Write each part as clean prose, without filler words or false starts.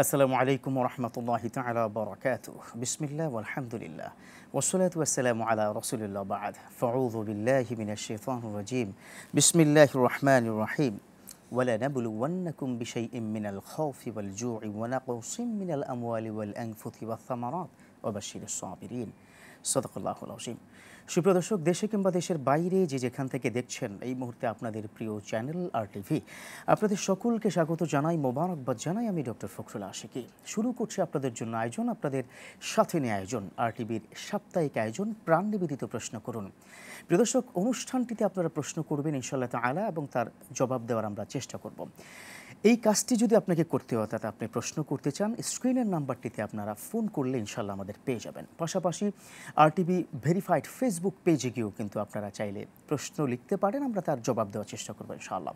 আসসালামু আলাইকুম ওয়া রাহমাতুল্লাহি তাআলা ওয়া বারাকাতুহু। বিসমিল্লাহ ওয়ালহামদুলিল্লাহ ওয়াসসালাতু ওয়াসসালামু আলা রাসূলিল্লাহ বা'দ। ফাআউযু বিল্লাহি মিনাশ শাইতানির রাজীম। বিসমিল্লাহির রাহমানির রাহিম। ওয়ালা নাবলুওয়ান্নাকুম বিশাইইম মিনাল খাউফি ওয়াল জু'i ওয়া নাকসিম মিনাল আমওয়ালি ওয়াল আনফুসি ওয়াস সামারাত ওয়া বাশশিরিস সাবিরিন। সাদাকাল্লাহুল আযীম। সুপ্রিয় দর্শক, দেশে কিংবা দেশের বাইরে যে যেখান থেকে দেখছেন এই মুহূর্তে আপনাদের প্রিয় চ্যানেল RTV, আপনাদের সকলকে স্বাগত জানাই, মোবারকবাদ জানাই। আমি ডক্টর ফখরুল আশিকি। শুরু করছি আপনাদের জন্য আয়োজন, আপনাদের সাথে নিয়ে আয়োজন, RTVর সাপ্তাহিক আয়োজন প্রাণ নিবেদিত প্রশ্ন করুন। প্রিয় দর্শক, অনুষ্ঠানটিতে আপনারা প্রশ্ন করবেন ইনশাআল্লাহ তাআলা এবং তার জবাব দেওয়ার আমরা চেষ্টা করব। এই কাজটি যদি আপনাকে করতে হয়, অর্থাৎ আপনি প্রশ্ন করতে চান, স্ক্রিনের নাম্বারটিতে আপনারা ফোন করলে ইনশাআল্লাহ আমাদের পেয়ে যাবেন। পাশাপাশি RTV ভেরিফাইড ফেসবুক পেজে গিয়েও কিন্তু আপনারা চাইলে প্রশ্ন লিখতে পারেন, আমরা তার জবাব দেওয়ার চেষ্টা করবো ইনশাআল্লাহ।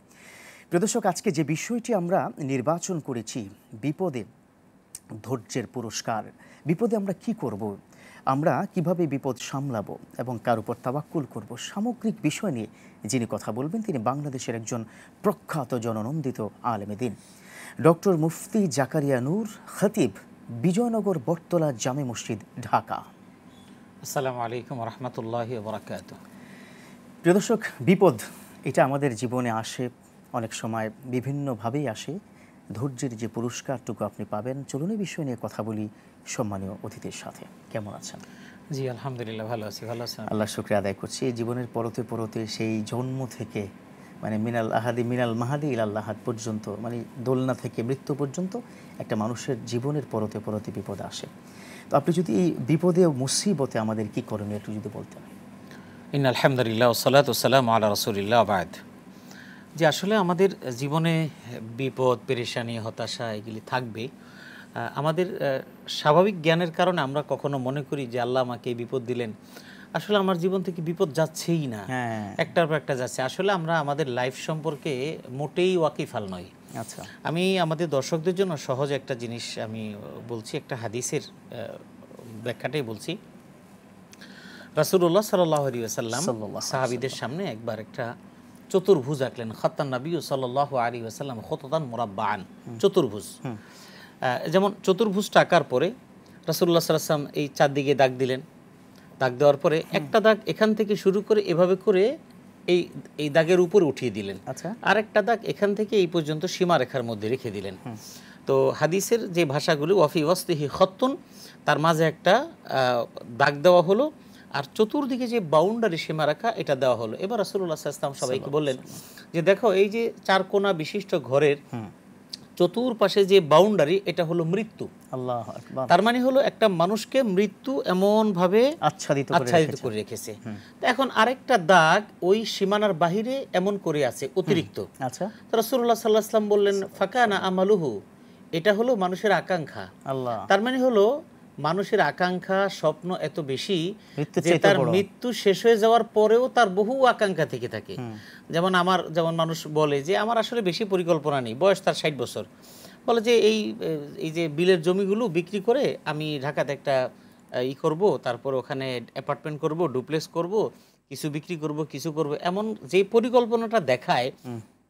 প্রিয় দর্শক, আজকে যে বিষয়টি আমরা নির্বাচন করেছি, বিপদে ধৈর্যের পুরস্কার। বিপদে আমরা কি করব, আমরা কিভাবে বিপদ সামলাবো এবং কার উপর তাওয়াক্কুল করব, সামগ্রিক বিষয় নিয়ে যিনি কথা বলবেন তিনি বাংলাদেশের একজন প্রখ্যাত জননন্দিত আলেমে দ্বীন, ডক্টর মুফতি জাকারিয়া নূর, খতিব, বিজয়নগর বটতলা জামে মসজিদ, ঢাকা। আসসালামু আলাইকুম ওয়া রাহমাতুল্লাহি ওয়া বারাকাতুহু। প্রিয় দর্শক, বিপদ এটা আমাদের জীবনে আসে, অনেক সময় বিভিন্নভাবেই আসে। ধৈর্যের যে পুরস্কারটুকু আপনি পাবেন, চলুন এই বিষয় নিয়ে কথা বলি সম্মানীয় অতিথির সাথে। কেমন আছেন? জি আলহামদুলিল্লাহ, ভালো আছি। ভালো আছেন? আল্লাহ শুকরিয়া আদায় করছি। এই জীবনের পরতে পরতে সেই জন্ম থেকে মিনাল আহাদি মিনাল মাহাদি ইলাল আহাদ পর্যন্ত, দোলনা থেকে মৃত্যু পর্যন্ত একটা মানুষের জীবনের পরতে পরতে বিপদ আসে। তো আপনি যদি এই বিপদে ও মুসিবতে আমাদের কি করণীয় একটু যদি বলতেন। ইন্নাল হামদুলিল্লাহ ওয়াসসালাতু ওয়াসসালামু আলা রাসূলিল্লাহ বা'দ। যে আসলে আমাদের জীবনে বিপদ, পেরেশানি, হতাশা এগুলি থাকবে। আমাদের স্বাভাবিক জ্ঞানের কারণে আমরা কখনো মনে করি যে আল্লাহ আমাকে এই বিপদ দিলেন, আসলে আমার জীবন থেকে বিপদ যাচ্ছেই না, একটার পর একটা যাচ্ছে। আসলে আমরা আমাদের লাইফ সম্পর্কে মোটেই ওয়াকিফাল নই। আচ্ছা, আমি আমাদের দর্শকদের জন্য সহজ একটা জিনিস আমি বলছি, একটা হাদিসের ব্যাখ্যাটাই বলছি। রাসূলুল্লাহ সাল্লাল্লাহু আলাইহি ওয়াসাল্লাম সাহাবীদের সামনে একবার একটা চতুর্ভুজ আঁকলেন। খাত্তান নবী সাল্লাল্লাহু আলাইহি ওয়াসাল্লাম খুতাতান মুরাব্বাআন, চতুর্ভুজ। যেমন চতুর্ভুজটা আঁকার পরে রাসূলুল্লাহ সাল্লাল্লাহু আলাইহি ওয়াসাল্লাম এই চারদিকে দাগ দিলেন। দাগ দেওয়ার পরে একটা দাগ এখান থেকে শুরু করে এভাবে করে এই দাগের উপরে উঠিয়ে দিলেন। আর একটা দাগ এখান থেকে এই পর্যন্ত সীমারেখার মধ্যে রেখে দিলেন। তো হাদিসের যে ভাষাগুলি, ওয়াফি ওয়াসতিহি খত্তুন, তার মাঝে একটা দাগ দেওয়া হলো, আর চতুর্দিকে যে বাউন্ডারি সীমারেখা এটা দেওয়া হলো। এবার রাসূলুল্লাহ সাল্লাল্লাহু আলাইহি ওয়াসাল্লাম সবাইকে বললেন যে দেখো, এই যে চার কোণা বিশিষ্ট ঘরের চতুর্পাশে যে বাউন্ডারি, এটা হলো মৃত্যু। আল্লাহু আকবার। তার মানে হলো একটা মানুষকে মৃত্যু এমন ভাবে আচ্ছাদিত করে রেখেছে। তো এখন আরেকটা দাগ ওই সীমানার বাহিরে এমন করে আছে, অতিরিক্ত। আচ্ছা, তো রাসূলুল্লাহ সাল্লাল্লাহু আলাইহি ওয়াসাল্লাম বললেন ফাকানা আমালুহু, এটা হলো মানুষের আকাঙ্ক্ষা। আল্লাহ, তার মানে হলো মানুষের আকাঙ্ক্ষা, স্বপ্ন এত বেশি যে তার মৃত্যু শেষ হয়ে যাওয়ার পরেও তার বহু আকাঙ্ক্ষা থেকে থাকে। যেমন মানুষ বলে যে আমার আসলে বেশি পরিকল্পনা নেই, বয়স তার 60 বছর, বলে যে এই যে বিলের জমিগুলো বিক্রি করে আমি ঢাকাতে একটা করব, তারপর ওখানে অ্যাপার্টমেন্ট করব, ডুপ্লেক্স করব, কিছু বিক্রি করব, কিছু করব, এমন যে পরিকল্পনাটা দেখায়,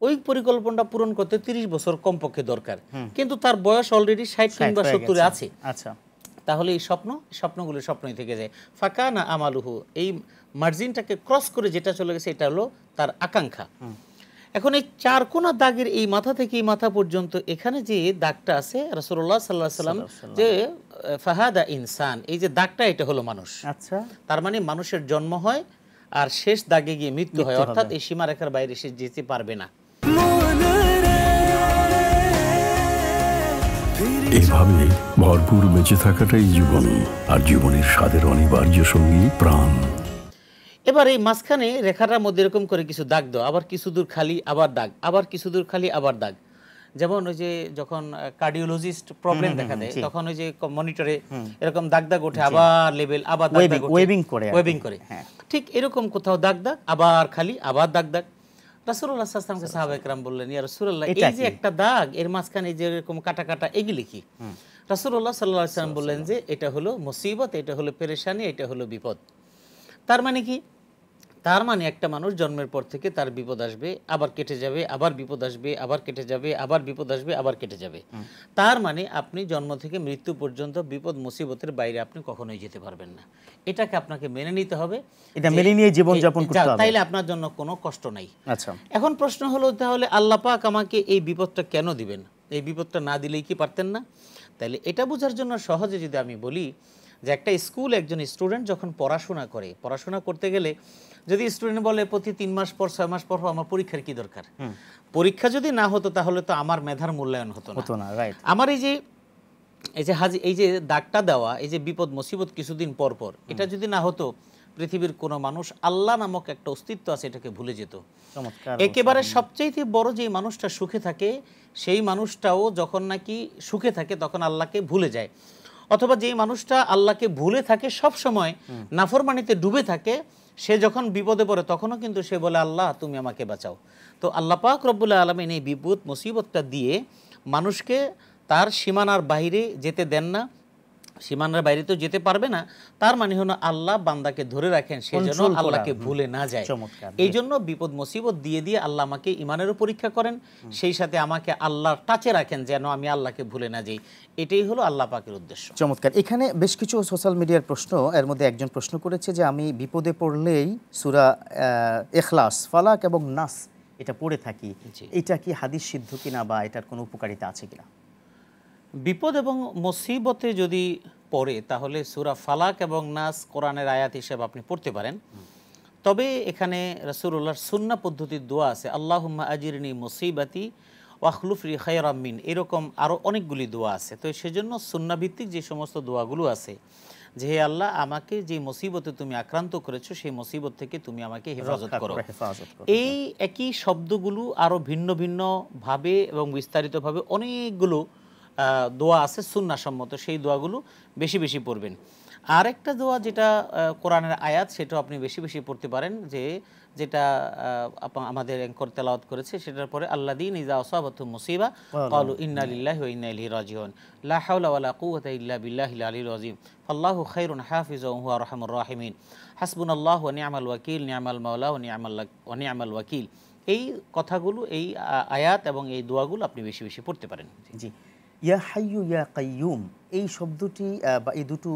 ওই পরিকল্পনাটা পূরণ করতে 30 বছর কমপক্ষে দরকার, কিন্তু তার বয়স অলরেডি 60 কিংবা 70 আছে। আচ্ছা, তাহলে এই স্বপ্নগুলো স্বপ্নই থেকে যায়। ফাকানা আমালুহু, এই মার্জিনটাকে ক্রস করে যেটা চলে গেছে এটা হলো তার আকাঙ্ক্ষা। এখন এই চার কোণা দাগের এই মাথা থেকে এই মাথা পর্যন্ত এখানে যে দাগটা আছে, রাসূলুল্লাহ সাল্লাল্লাহু আলাইহি ওয়াসাল্লাম যে ফাহাদা ইনসান, এই যে দাগটা, এটা হলো মানুষ। আচ্ছা, তার মানে মানুষের জন্ম হয় আর শেষ দাগে গিয়ে মৃত্যু হয়, অর্থাৎ এই সীমারেখার বাইরে সে যেতে পারবে না। এভাবে ভরপুর বেঁচে থাকাটাই জীবন, আর জীবনের স্বাদের অনিবার্য সঙ্গী প্রাণ। এবার এই মাঝখানে রেখাটার মধ্যে এরকম করে কিছু দাগ দাও, আবার কিছু দূর খালি, আবার দাগ, আবার কিছু দূর খালি, আবার দাগ। যেমন ওই যে যখন কার্ডিওলজিস্ট প্রবলেম দেখা দেয়, তখন ওই যে মনিটরে এরকম দাগ দাগ ওঠে, আবার লেভেল, আবার দাগ দাগ ওঠে, ওয়েবিং করে। ঠিক এরকম কোথাও দাগ দাগ, আবার খালি, আবার দাগ দাগ। রাসূলুল্লাহ সাল্লাল্লাহু আলাইহি ওয়াসাল্লামকে সাহাবায়ে কেরাম বললেন, ইয়া রাসূলুল্লাহ, এই যে একটা দাগ, এর মাঝখানে যে এরকম কাটা কাটা, এগুলি কি? রাসূলুল্লাহ সাল্লাল্লাহু আলাইহি ওয়াসাল্লাম বললেন যে এটা হলো মুসিবত, এটা হলো পেরেশানি, এটা হলো বিপদ। তার মানে কি? তার মানে একটা মানুষ জন্মের পর থেকে তার বিপদ আসবে, আবার কেটে যাবে, আবার বিপদ আসবে, আবার কেটে যাবে, আবার বিপদ আসবে, আবার কেটে যাবে। তার মানে আপনি জন্ম থেকে মৃত্যু পর্যন্ত বিপদ মুসিবতের বাইরে আপনি কখনোই যেতে পারবেন না। এটাকে আপনাকে মেনে নিতে হবে, এটা মেনে নিয়ে জীবন যাপন করতে হবে, তাইলে আপনার জন্য কোনো কষ্ট নাই। আচ্ছা, এখন প্রশ্ন হলো তাহলে আল্লাহ পাক আমাকে এই বিপদটা কেন দিবেন? এই বিপদটা না দিলেই কি পারতেন না? তাহলে এটা বোঝার জন্য সহজে যদি আমি বলি যে একটা স্কুল একজন স্টুডেন্ট যখন পড়াশোনা করে, পড়াশোনা করতে গেলে যদি স্টুডেন্ট বলে প্রতি 3 মাস পর 6 মাস পর আমার পরীক্ষার কি দরকার, পরীক্ষা যদি না হতো তাহলে তো আমার মেধার মূল্যায়ন হতো না। রাইট। আমার এই যে দাগটা দেওয়া, এই যে বিপদ মুসিবত কিছুদিন পর পর, এটা যদি না হতো পৃথিবীর কোনো মানুষ আল্লাহ নামক একটা অস্তিত্ব আছে এটাকে ভুলে যেত। একেবারে সবচেয়ে বড় যে মানুষটা সুখে থাকে সেই মানুষটাও যখন নাকি সুখে থাকে তখন আল্লাহকে ভুলে যায়, অথবা যেই মানুষটা আল্লাহকে ভুলে থাকে সব সময় নাফরমানিতে ডুবে থাকে, সে যখন বিপদে পড়ে তখনও কিন্তু সে বলে আল্লাহ তুমি আমাকে বাঁচাও। তো আল্লাহ পাক রব্বুল আলামিন এই বিপদ মুসিবতটা দিয়ে মানুষকে তার সীমানার বাইরে যেতে দেন না, সীমানার বাইরে তো যেতে পারবে না, তার মানে হলো আল্লাহ বান্দাকে ধরে রাখেন সে যেন আল্লাহকে ভুলে না যায়। এই জন্য বিপদ মুসিবত দিয়ে দিয়ে আল্লাহ আমাকে ইমানেরও পরীক্ষা করেন, সেই সাথে আমাকে আল্লাহর টাচে রাখেন যেন আমি আল্লাহকে ভুলে না যাই। এটাই হলো আল্লাহ পাকের উদ্দেশ্য। চমৎকার। এখানে বেশ কিছু সোশ্যাল মিডিয়ার প্রশ্ন, এর মধ্যে একজন প্রশ্ন করেছে যে আমি বিপদে পড়লেই সূরা ইখলাস, ফালাক এবং নাস এটা পড়ে থাকি, এটা কি হাদিস সিদ্ধ কিনা বা এটার কোনো উপকারিতা আছে কিনা? বিপদ এবং মুসিবতে যদি পড়ে তাহলে সূরা ফালাক এবং নাস কোরআনের আয়াত হিসেবে আপনি পড়তে পারেন, তবে এখানে রাসূলুল্লাহর সুন্নাহ পদ্ধতির দোয়া আছে, আল্লাহুম্মা আজিরনি মুসিবাতি ওয়াখলুফলি খায়রাম মিন, এরকম আরও অনেকগুলি দোয়া আছে। তো সেজন্য সুন্নাহ ভিত্তিক যে সমস্ত দোয়াগুলো আছে যে হে আল্লাহ আমাকে যে মুসিবতে তুমি আক্রান্ত করেছো সেই মুসিবত থেকে তুমি আমাকে হেফাজত করো, এই একই শব্দগুলো আরও ভিন্ন ভিন্ন ভাবে এবং বিস্তারিতভাবে অনেকগুলো দোয়া আছে সুন্নাহসম্মত, সেই দোয়াগুলো বেশি বেশি পড়বেন। আর একটা দোয়া যেটা কোরআনের আয়াত সেটাও আপনি বেশি বেশি পড়তে পারেন, যেটা আমাদের অ্যাঙ্কর তেলাওয়াত করেছে, সেটার পরে আল্লাযীনা ইযা আসাবাতুহুম মুসিবা ক্বালু ইন্না লিল্লাহি ওয়া ইন্না ইলাইহি রাজিউন লা হাওলা ওয়ালা কুওয়াতা ইল্লা বিল্লাহিল আলিয়্যিল আযীম ফাল্লাহু খায়রুন হাফিজাও ওয়া হুয়া আরহামুর রাহিমিন হাসবুনাল্লাহু ওয়া নি'মাল ওয়াকিল নি'মাল মাওলা ওয়া নি'মাল ওয়াকিল। এই কথাগুলো, এই আয়াত এবং এই দোয়াগুলো আপনি বেশি বেশি পড়তে পারেন। জি। ইয়া হাইয়ু ইয়া কাইয়ুম এই শব্দটি বা এই দুটো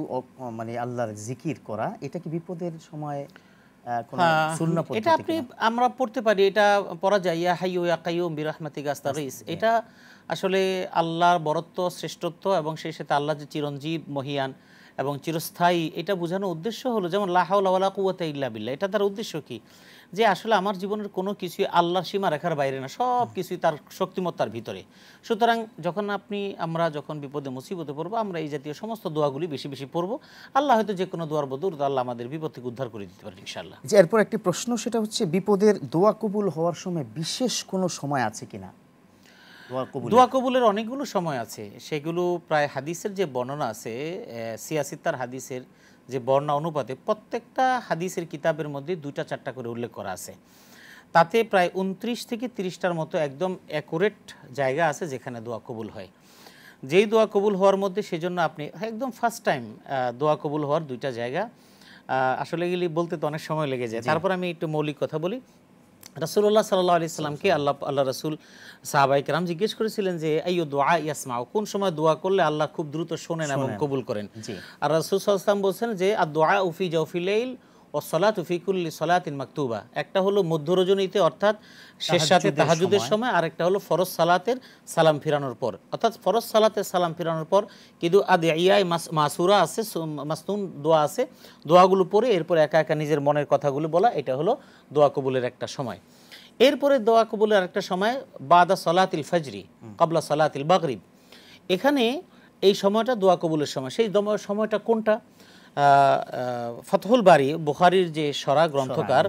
মানে আল্লাহর জিকির করা, এটা কি বিপদের সময় কোন সুন্নাহ পদ্ধতি? এটা আমরা পড়তে পারি, এটা পড়া যায়, ইয়া হাইয়ু ইয়া কাইয়ুম বিরহমাতিকা আস্তাগীস। এটা আসলে আল্লাহর বরত্ব, শ্রেষ্ঠত্ব এবং সেই সাথে আল্লাহ যে চিরঞ্জীব, মহিয়ান এবং চিরস্থায়ী, এটা বোঝানোর উদ্দেশ্য হলো, যেমন লা হাওলা ওয়ালা কুওয়াতা ইল্লা বিল্লাহ, এটা তার উদ্দেশ্য কি, যে আসলে আমার জীবনের কোনো কিছুই আল্লাহর সীমা রেখার বাইরে না, সব কিছুই তার শক্তিমত্তার ভিতরে। সুতরাং আমরা যখন বিপদে মুসিবতে পড়বো আমরা এই জাতীয় সমস্ত দোয়াগুলি বেশি বেশি পড়বো, আল্লাহ হয়তো যে কোনো দোয়ার বদৌলতে আল্লাহ আমাদের বিপদ থেকে উদ্ধার করে দিতে পারেন ইনশাআল্লাহ। এরপর একটি প্রশ্ন, সেটা হচ্ছে বিপদের দোয়া কবুল হওয়ার সময় বিশেষ কোনো সময় আছে কিনা? দোয়া কবুলের অনেকগুলো সময় আছে, সেগুলো প্রায় হাদিসের যে বর্ণনা আছে, সিয়াসিত্তার হাদিসের যে বর্ণনা অনুপাতে প্রত্যেকটা হাদিসের কিতাবের মধ্যে 2-4টা করে উল্লেখ করা আছে। তাতে প্রায় 29 থেকে 30টার মতো একদম অ্যাকুরেট জায়গা আছে যেখানে দোয়া কবুল হয়। যেই দোয়া কবুল হওয়ার মধ্যে সেজন্য আপনি একদম ফার্স্ট টাইম দোয়া কবুল হওয়ার 2টা জায়গা, আসলে এগুলি বলতে তো অনেক সময় লেগে যায়, তারপর আমি একটু মৌলিক কথা বলি। রাসূলুল্লাহ সাল্লাল্লাহু আলাইহি সাল্লামকে আল্লাহ রাসূল সাহাবায়ে কেরাম জিজ্ঞেস করেছিলেন যে আইয়ু দুআ ইয়াসমাউ, কোন সময় দোয়া করলে আল্লাহ খুব দ্রুত শোনেন এবং কবুল করেন। আর রাসূল সাল্লাল্লাহু আলাইহি ওয়াসাল্লাম বলেন যে আদ-দুআ ফি জাওফিল লাইল ওয়াস সালাতু ফি কুল্লি সালাতিন মাকতুবা, একটা হলো মধ্য রজনীতে অর্থাৎ শেষ রাতে তাহাজ্জুদের সময়, আর একটা হলো ফরজ সালাতের সালাম ফিরানোর পর, অর্থাৎ ফরজ সালাতের সালাম ফিরানোর পর কিন্তু আদিয়াই মাসুরা আছে, মাসনুন দোয়া আছে, দোয়াগুলো পড়ে এরপর একা একা নিজের মনের কথাগুলো বলা, এটা হলো দোয়া কবুলের একটা সময়। এরপরে দোয়া কবুলের আরেকটা সময় বাদা সালাতিল ফজরি ক্বাবলা সালাতিল মাগরিব, এখানে এই সময়টা দোয়া কবুলের সময়। সেই সময়টা কোনটা? ফাতহুল বারি, বুখারীর যে সরা গ্রন্থকার,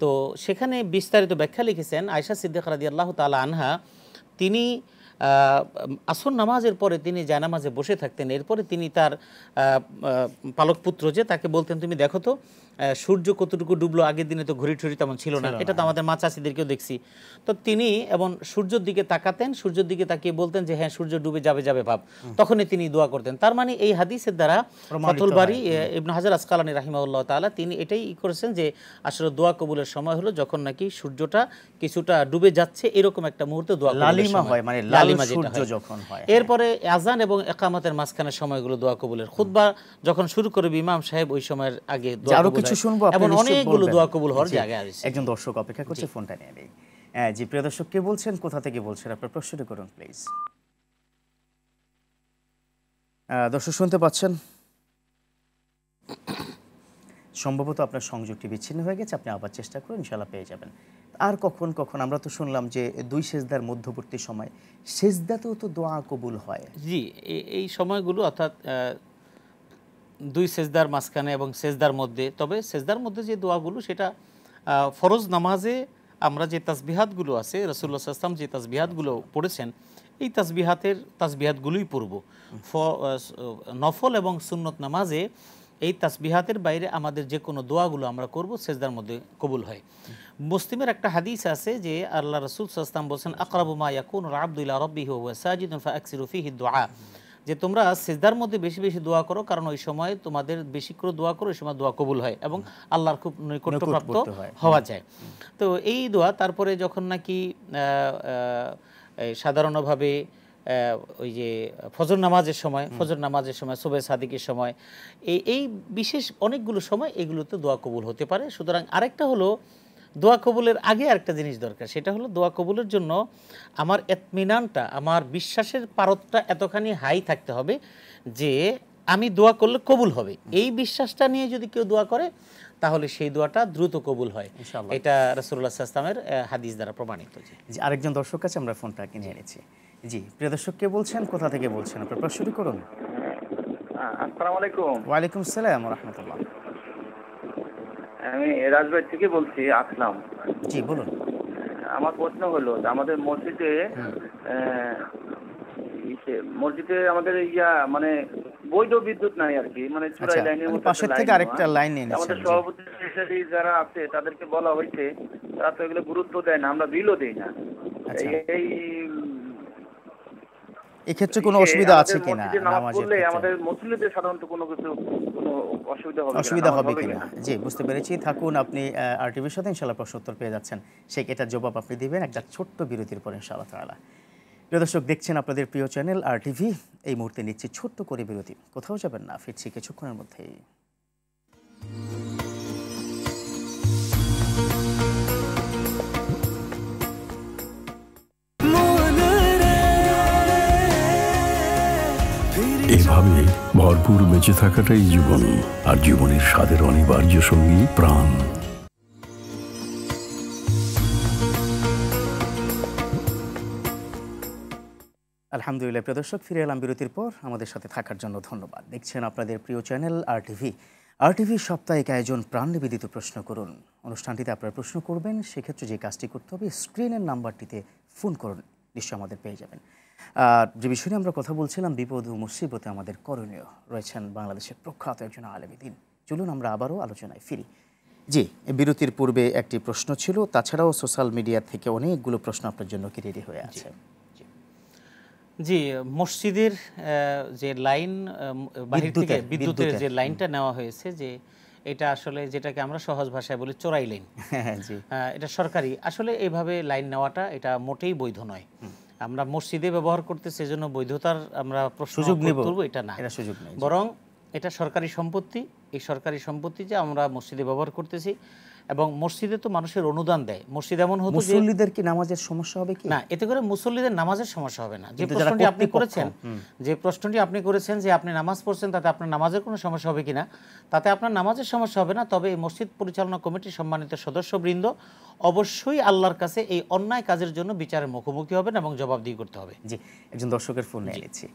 তো সেখানে বিস্তারিত ব্যাখ্যা লিখেছেন আয়েশা সিদ্দিকা রাদিয়াল্লাহু তাআলা আনহা। তিনি আসর নামাজের পরে তিনি জায়নামাজে বসে থাকতেন, এরপরে তিনি তার পালক পুত্র যে তাকে বলতেন তুমি দেখো তো সূর্য কতটুকু ডুবলো, আগের দিনে তো ঘড়ি টড়ি তেমন ছিল না, এটা তো আমাদের মা চাষিদেরকেও দেখছি। তো তিনি এবং সূর্যের দিকে তাকাতেন, সূর্যের দিকে তাকিয়ে বলতেন যে হ্যাঁ সূর্য ডুবে যাবে যাবে ভাব, তখনই তিনি দোয়া করতেন। তার মানে এই হাদিসের দ্বারা ফাতুল বারী ইবনে হাজার আসকালানী রাহিমাহুল্লাহ তাআলা তিনি এটাই করেছেন যে আসলে দোয়া কবুলের সময় হলো যখন নাকি সূর্যটা কিছুটা ডুবে যাচ্ছে, এরকম একটা মুহূর্তে দোয়া কবুলের সময় হয়, মানে লালিমা সূর্য যখন হয়। এরপরে আযান এবং ইকামতের মাঝখানের সময়গুলো দোয়া কবুলের। খুতবা যখন শুরু করবে ইমাম সাহেব ওই সময়ের আগে দোয়া কবুল হয়। এবং অনেকগুলো দোয়া কবুল হওয়ার জায়গা আছে। একজন দর্শক অপেক্ষা করছে, ফোনটা নিয়ে নেই। জি প্রিয় দর্শক, কে বলছেন, কোথা থেকে বলছেন, আপনার প্রশ্নটি করুন প্লিজ। দর্শক শুনতে পাচ্ছেন? সম্ভবত আপনার সংযোগটি বিচ্ছিন্ন হয়ে গেছে, আপনি আবার চেষ্টা করুন, ইনশাআল্লাহ পেয়ে যাবেন। আর কখন কখন আমরা তো শুনলাম যে দুই সেজদার মধ্যবর্তী সময় সেজদাতেও তো দোয়া কবুল হয়। জি, এই সময়গুলো অর্থাৎ দুই সেজদার মাঝখানে এবং সেজদার মধ্যে, তবে সেজদার মধ্যে যে দোয়াগুলো সেটা ফরজ নামাজে আমরা যে তাসবিহাতগুলো আছে, রাসূলুল্লাহ সাল্লাল্লাহু আলাইহি ওয়াসাল্লাম যে তাসবিহাতগুলো পড়েছেন এই তাসবিহাতগুলোই পড়ব। নফল এবং সুন্নত নামাজে এই তাসবিহাতের বাইরে আমাদের যে কোনো দোয়াগুলো আমরা করব সেজদার মধ্যে কবুল হয়। মুসলিমের একটা হাদিস আছে যে আল্লাহ রাসূল সাল্লাল্লাহু আলাইহি ওয়াসাল্লাম বলেছেন আকরাবু মা ইয়াকুনুল আবদু ইলা রাব্বিহি ওয়া হুয়া সাজিদুন ফাআকসিরু ফীহি দুআ, যে তোমরা সিজদার মধ্যে বেশি বেশি দোয়া করো, কারণ ওই সময় তোমাদের বেশি করে দোয়া করো, ওই সময় দোয়া কবুল হয় এবং আল্লাহর খুব নৈকট্যপ্রাপ্ত হওয়া যায়। তো এই দোয়া তারপরে যখন নাকি সাধারণভাবে ওই যে ফজর নামাজের সময় সুবহে সাদিকের সময় এই বিশেষ অনেকগুলো সময় এগুলোতে দোয়া কবুল হতে পারে। সুতরাং আরেকটা হলো দোয়া কবুলের আগে আরেকটা জিনিস দরকার, সেটা হলো দোয়া কবুলের জন্য আমার ইতমিনানটা, আমার বিশ্বাসের পারতটা এতখানি হাই থাকতে হবে যে আমি দোয়া করলে কবুল হবে। এই বিশ্বাসটা নিয়ে যদি কেউ দোয়া করে তাহলে সেই দোয়াটা দ্রুত কবুল হয়, এটা রাসূলুল্লাহ সাল্লাল্লাহু আলাইহি ওয়াসাল্লামের হাদিস দ্বারা প্রমাণিত। জি, আরেকজন দর্শক কাছে আমরা ফোনটা নিয়ে নিয়েছি। জি প্রিয় দর্শক, কে বলছেন, কোথা থেকে বলছেন, আপনার প্রশ্নটি করুন। আসসালামু আলাইকুম। ওয়ালাইকুম আসসালাম ওয়া রাহমাতুল্লাহ। আমি রাজবাড়ী থেকে বলছি, আসলাম। জি বলুন। আমার প্রশ্ন হলো আমাদের মসজিদে আমাদের মানে বৈধ বিদ্যুৎ নাই আর কি, মানে চূড়াই লাইনের মধ্যে পাশের থেকে আরেকটা লাইন নিয়ে নিয়েছেন। আমাদের সভাপতি সেক্রেটারি যারা আছে তাদেরকে বলা হয়েছে, তারা তো এগুলো গুরুত্ব দেয় না, আমরা বিলও দেই না। এই ক্ষেত্রে কোনো অসুবিধা আছে কিনা? আমাদের মুসলিমদের সাধারণত কোনো অসুবিধা হবে কিনা? জি বুঝতে পেরেছি। থাকুন আপনি আরটিভির সাথে, ইনশাআল্লাহ প্রশ্ন উত্তর পেয়ে যাচ্ছেন, সেই এটার জবাব আপনি দিবেন একটা ছোট্ট বিরতির পর ইনশাআল্লাহ তাআলা। প্রিয় দর্শক, দেখছেন আপনাদের প্রিয় চ্যানেল আরটিভি। এই মুহূর্তে নিচ্ছি ছোট্ট করে বিরতি, কোথাও যাবেন না, ফিরছি কিছুক্ষণের মধ্যেই। এভাবে ভরপুর বেঁচে থাকাটাই জীবন, আর জীবনের স্বাদের অনিবার্য সঙ্গী প্রাণ। আলহামদুলিল্লাহ প্রিয় দর্শক, ফিরে এলাম বিরতির পর। আমাদের সাথে থাকার জন্য ধন্যবাদ। দেখছেন আপনাদের প্রিয় চ্যানেল আরটিভি। আরটিভির সাপ্তাহিক আয়োজন প্রাণ নিবেদিত প্রশ্ন করুন। অনুষ্ঠানটিতে আপনারা প্রশ্ন করবেন, সেক্ষেত্রে যে কাজটি করতে হবে স্ক্রিনের নাম্বারটিতে ফোন করুন, নিশ্চয়ই আমাদের পেয়ে যাবেন। আর যে বিষয়ে আমরা কথা বলছিলাম, বিপদ ও মুসিবতে আমাদের করণীয়, রয়েছেন বাংলাদেশের প্রখ্যাত একজন আলেমে দ্বীন। চলুন আমরা আবারও আলোচনায় ফিরি। জি, বিরতির পূর্বে একটি প্রশ্ন ছিল, তাছাড়াও সোশ্যাল মিডিয়া থেকে অনেকগুলো প্রশ্ন আপনার জন্য কি রেডি হয়ে আছে। জি, মসজিদের যে লাইন বাহির থেকে বিদ্যুতের যে লাইনটা নেওয়া হয়েছে, যে এটা আসলে যেটাকে আমরা সহজ ভাষায় বলি চোরাই লাইন, এটা সরকারি, আসলে এইভাবে লাইন নেওয়াটা এটা মোটেই বৈধ নয়। আমরা মসজিদে ব্যবহার করতে সেজন্য বৈধতার আমরা সুযোগ নেব এটা না, বরং এটা সরকারি সম্পত্তি। এই সরকারি সম্পত্তি যে আমরা মসজিদে ব্যবহার করতেছি, এবং মসজিদে তো মানুষের অনুদান দেয়। মসজিদ এমন হতো যে মুসল্লিদের কি নামাজের সমস্যা হবে কি? না, এতে করে মুসল্লিদের নামাজের সমস্যা হবে না। যে প্রশ্নটি আপনি করেছেন যে আপনি নামাজ পড়ছেন, তাতে আপনার নামাজের কোনো সমস্যা হবে কিনা, তাতে আপনার নামাজের সমস্যা হবে না। তবে এই মসজিদ পরিচালনা কমিটির সম্মানিত সদস্যবৃন্দ অবশ্যই আল্লাহর কাছে এই অন্যায় কাজের জন্য বিচারের মুখোমুখি হবেন এবং জবাবদিহি করতে হবে। জি, একজন দর্শকের ফোন নিয়ে নিচ্ছি।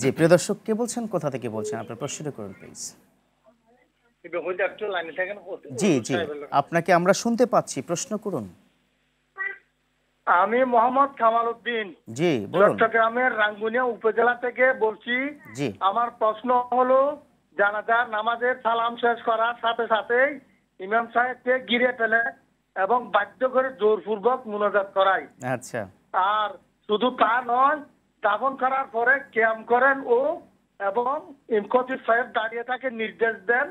জি প্রিয় দর্শক, কে বলছেন, কোথা থেকে বলছেন, আপনার প্রশ্নটা করুন প্লিজ। জি জি, আপনাকে আমরা শুনতে পাচ্ছি, প্রশ্ন করুন। আমি মোহাম্মদ কামাল উদ্দিন, জি বলুন, চট্টগ্রামের রাঙ্গুনিয়া উপজেলা থেকে বলছি। জি, আমার প্রশ্ন হলো জানাজার নামাজের সালাম শেষ করার সাথে সাথে ইমাম সাহেবকে ঘিরে ফেলে এবং বাধ্য করে জোরপূর্বক মুনাজাত করায়। আচ্ছা, আর শুধু তা নয়, দাফন করার পরে ক্যাম করেন ও এবং খতিব সাহেব দাঁড়িয়ে থাকে, নির্দেশ দেন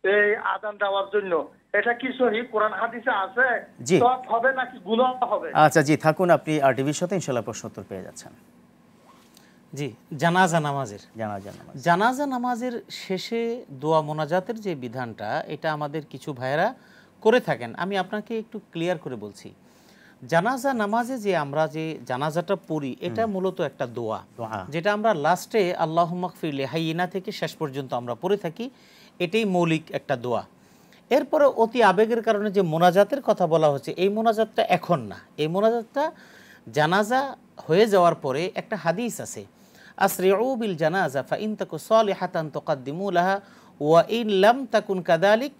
এই আযান দেওয়ার জন্য। এটা কি সহি কোরআন হাদিসে আছে? জি। সওয়াব হবে নাকি গুনাহ হবে? আচ্ছা জি, থাকুন, আপনি আরটিভির সাথে ইনশাআল্লাহ প্রশ্ন উত্তর পেয়ে যাচ্ছেন। জি, জানাজা নামাজের জানাজা জানাজা নামাজের শেষে দোয়া মোনাজাতের যে বিধানটা, এটা আমাদের কিছু ভাইয়েরা করে থাকেন। আমি আপনাকে একটু ক্লিয়ার করে বলছি। জানাজা নামাজে যে আমরা যে জানাজাটা পড়ি, এটা মূলত একটা দোয়া, যেটা আমরা লাস্টে আল্লাহুম্মা গফির লিহাইয়িনা থেকে শেষ পর্যন্ত আমরা পড়ে থাকি। এটাই মৌলিক একটা দোয়া। এরপরে অতি আবেগের কারণে যে মোনাজাতের কথা বলা হচ্ছে, এই মোনাজাতটা এখন না, এই মোনাজাতটা জানাজা হয়ে যাওয়ার পরে একটা হাদিস আছে, আসরিউ বিল জানাজা ফাইন তাকু সালিহাতান তুকদ্দিমু লাহা ওয়া ইন লাম তাকুন কাযালিক,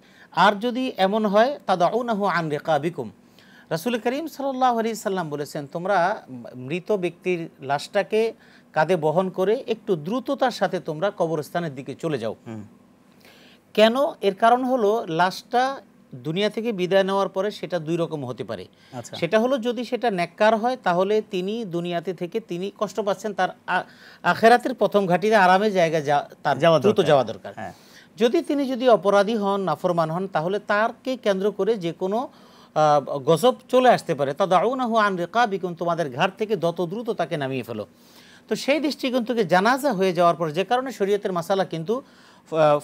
আর যদি এমন হয় তাদাউনাহু আন রিকাবিকুম। রাসূল করিম সাল্লাল্লাহু আলাইহি সাল্লাম বলেছেন, তোমরা মৃত ব্যক্তির লাশটাকে কাঁধে বহন করে একটু দ্রুততার সাথে তোমরা কবরস্থানের দিকে চলে যাও। কেন? এর কারণ হলো লাশটা দুনিয়া থেকে বিদায় নেওয়ার পরে সেটা দুই রকম হতে পারে। সেটা হলো, যদি সেটা নেককার হয় তাহলে তিনি দুনিয়াতে থেকে তিনি কষ্ট পাচ্ছেন, তার আখেরাতের প্রথম ঘাটিতে আরামের জায়গায় তার দ্রুত যাওয়া দরকার। যদি অপরাধী হন, নাফরমান হন, তাহলে তারকে কেন্দ্র করে যে কোনো গজব চলে আসতে পারে। তাদাউনাহু আন রিকাবিকুম, তোমাদের ঘাট থেকে যত দ্রুত তাকে নামিয়ে ফেলো। তো সেই দৃষ্টিকোণ থেকে জানাজা হয়ে যাওয়ার পর, যে কারণে শরীয়তের মাসালা কিন্তু